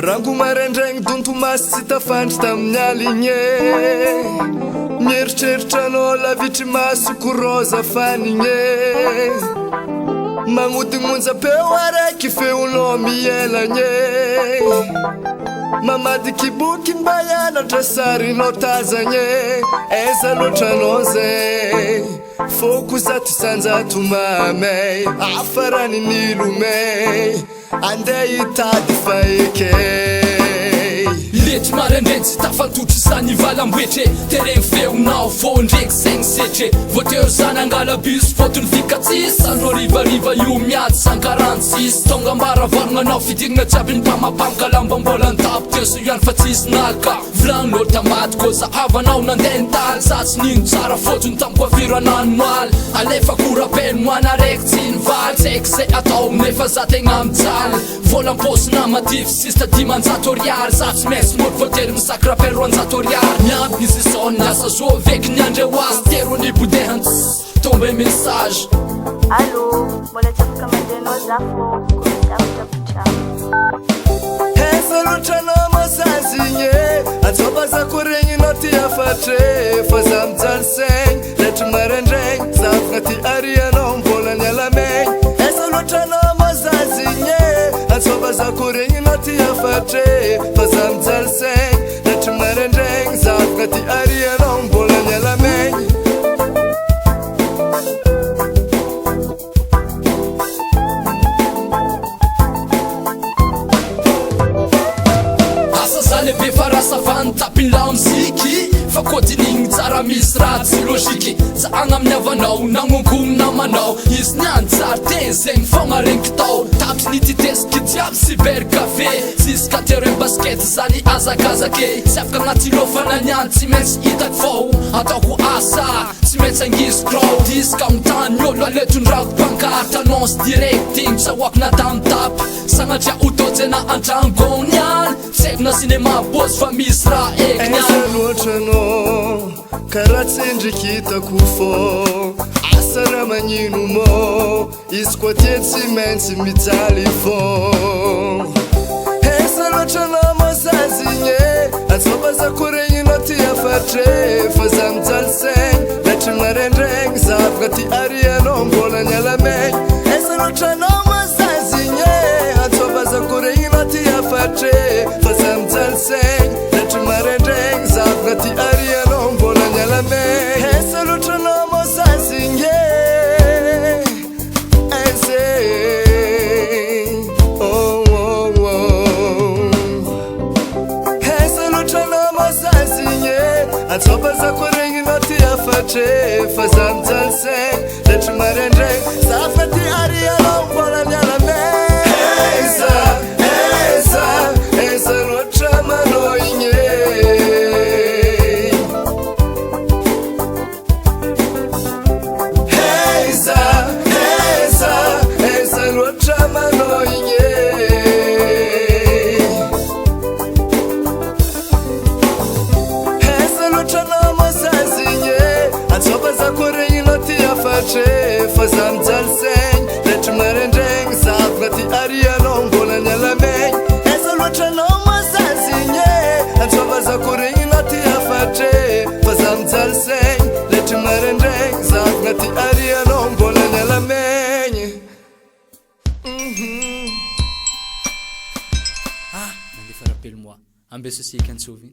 rango maraindraigny dontomasy tsy tafandry tamin'ny aligny mieritreritrano lavitry maso koroza fanigny magnodimonja-peo araiky feonao mielagny mamadiky boky mba hianatra sarinao tazagny aiza loatranao zay foko zato isanjato mamay afarany nilomay andeha hitady faekay Lety maraindregny tsy tafantotry zany valamboetre tereny feonao fô ndraiky zegny setre voateo zany angala bus fotony fikatsisy andro rivariva io miady sankarantsisy tonga mbaravaragna anao fidirigna jiaby ny mpamapamka lamba mbola antapy teo so ihany fa tsisy nalaka volagninolo tamady kô zahavanao nandeha nitaly za tsy nino tsara fotony tamikoafirananoaly alefa korapeny moana araiky tsy nivaly tsaiky zay atao nefa za tegna mijaly volam-posina matify sista dimanjato ariary za tsy maintsy mody voatery misakra pely roanjato ariary miampy izy isao niasa zo veky ny andre hoazy tero ny bodehany tombe message Allô, mbola tsy afaka mandehanao za fô aiza loatranao masazigny atsoba za koregninao ty afatre fa za mijaly saigny letry maraindraigny za afaka ty arianao mbola ny alamegny aiza loatranao masazigny atsoba za koregninao ty afatre fa za mijaly saigny letry maraindraigny za afaka ty arianao mbola ny alamegny lehibe fa rasa vany tapiny la mziky fa kodinigny tsara misy raha tsy logiky za agna amin'ny avanao nagnongonina manao izy niany tsara teny zegny fogna regniky tao tapy nititesiky jiaby cybercafé jiska terrain basket zany azakazake tsy afaka agnaty lofana niany tsy maintsy hitako fô ataoko asa tsy maintsy angizy crow diska mitany olo aletondrako pankarte annonce direct igny tsahoako natamy tapy sagnatria otojena antrangoniany tsevina cinéma bosy fa misy raha eky aiza loatranao karaha tsendriky hitako fô asa raha magnino mô izy koa tia tsy maintsy mijaly fô aiza loatranao masazigny atsoba za koregninao ty afatre fa za mijaly saigny letry maraindraigny za afaka ty arianao mbola ny alamegny aiza loatranao masazigny atsoba za koregninao ty afatre fa za mijaly saigny letry maraindraigny za afaka ty arianao mbola ny alamegny aiza loatranao masazigny aiza aiza loatranao masazigny atsoba za koregninao ty afatre fa za mijaly saigny letry maraindraigny za afaka ty arianao mbola ny alamegny aiza loatra manao igny aiza loatra manao igny aiza loatranao masazigny atsoba za koregninao ty afatre fa za mijaly saigny letry maraindraigny za afaka ty arianao mbola ny alamegny aiza loatranao masazigny atsoba za koregninao ty afatre fa za mijaly saigny letry maraindraigny za afaka ty arianao mbola ny alamegny mandefa rappelle moi ambe sosieka antsovy